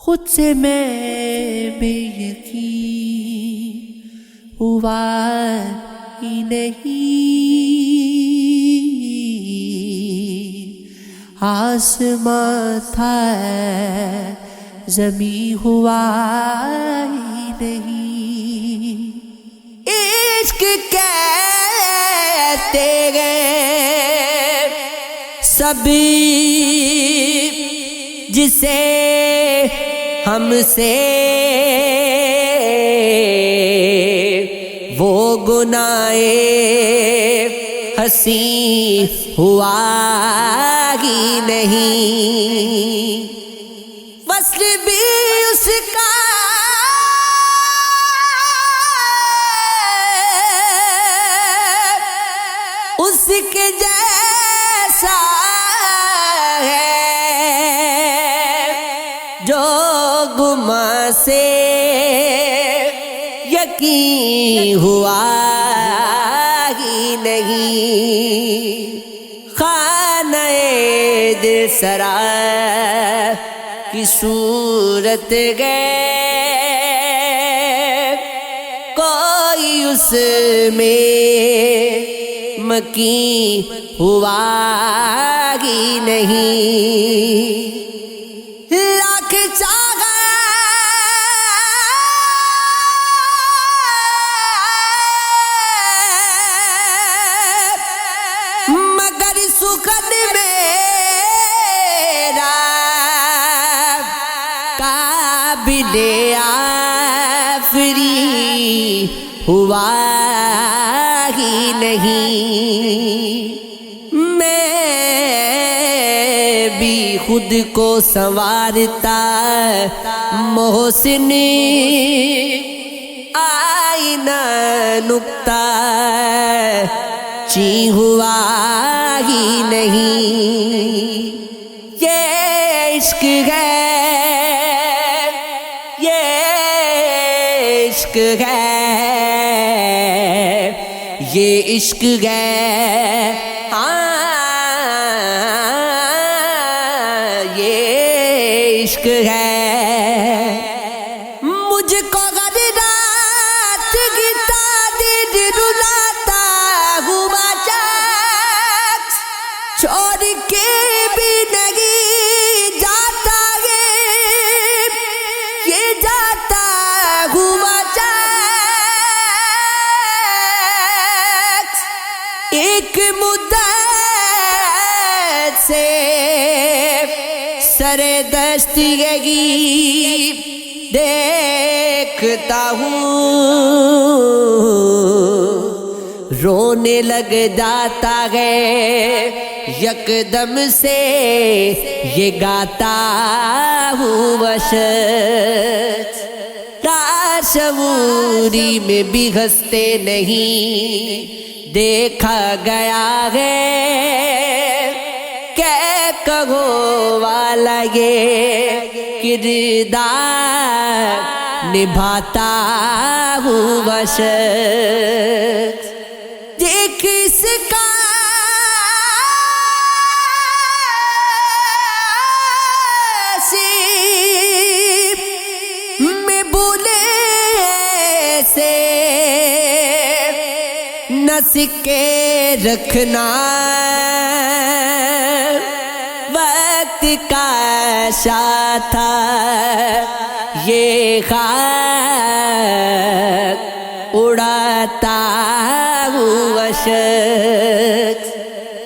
خود سے میں بے یقین ہوا ہی نہیں، آسماں تھا زمین ہوا ہی نہیں، عشق کہتے گئے سبھی جسے ہم سے وہ گناہ ہنسی ہوا ہی نہیں، وصل بھی اس کا اس کے جیسا ہے جو گماں سے یقین ہوا ہی نہیں، خانہ دل سرا کی صورت گئے کوئی اس میں مکین ہوا ہی نہیں، لاکھ چاہا مگر سخن میرا قابل آفری ہوا ہی نہیں، میں بھی خود کو سنوارتا محسن آئینہ نکتہ چی ہوا ہی نہیں، یہ عشق ہے، یہ عشق ہے، یہ عشق ہے، ہاں یہ عشق ہے، مجھ کو غد رات کی تعدید رلاتا ہوا شخص چھوڑ کے بھی نہیں جاتا ہے، یہ جاتا ہوا شخص ایک مدت سے سر دستگی دیکھتا ہوں، رونے لگ جاتا ہے یکدم سے یہ گاتا ہوں بشت، لاشعوری میں بھی ہنستے نہیں دیکھا گیا ہے، کہ کہو والا یہ کردار نبھاتا ہوں بشت، دیکھ اس کا سیب میں بولے سے نہ سکے رکھنا، وقت کا شاہ تھا یہ خاک اڑاتا ہوا شخص،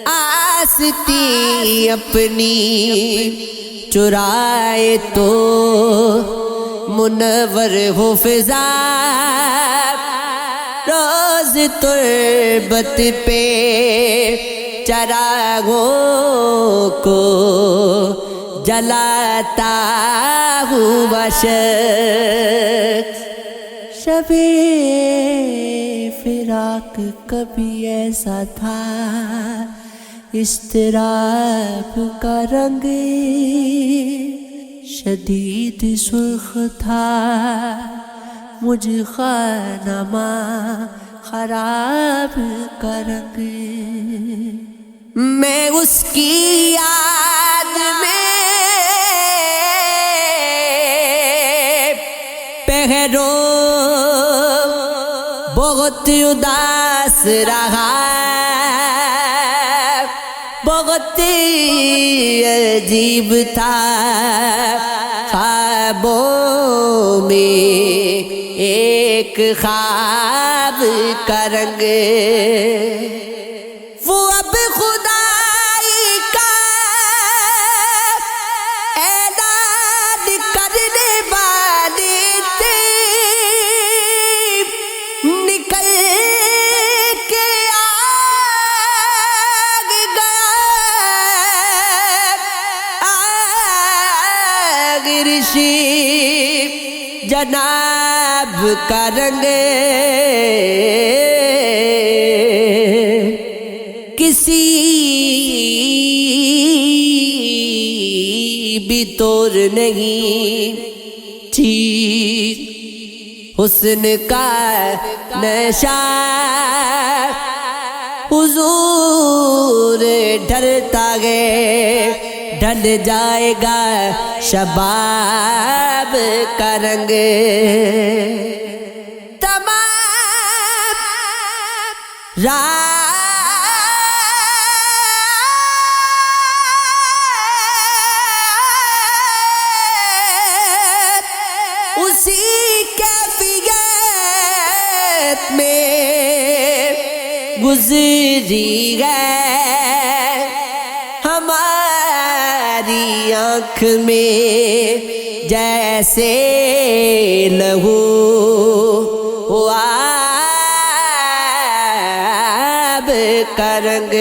آستی اپنی چرائے تو منور ہو فضا، روز تربت پہ چراغوں کو جلاتا ہوا شخص، شب فراق کبھی ایسا تھا اضطراب کا رنگ شدید سرخ تھا، مجھ خانمہ خراب کا رنگ، میں اس کی یاد میں پہرو بہت اداس رہا، بہت عجیب تھا، خوابوں میں ایک خواب کا رنگ، وہ اب خدائی کا اعلان کرنے والی تھی، نکل کے آگ گیا آگ رشی جناب کا رنگ، کسی بھی طور نہیں چیز حسن کا نشہ، حضور ڈھلتا ہے ڈھل جائے گا شباب کا رنگ، تمام اسی کیفیت میں گزری ہے، ہماری آنکھ میں جیسے لہو آب کا رنگ،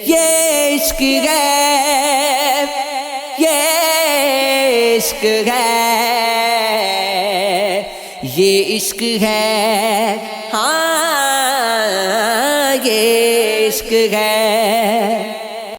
یہ عشق ہے، یہ عشق ہے، یہ عشق ہے، ہاں یہ عشق ہے۔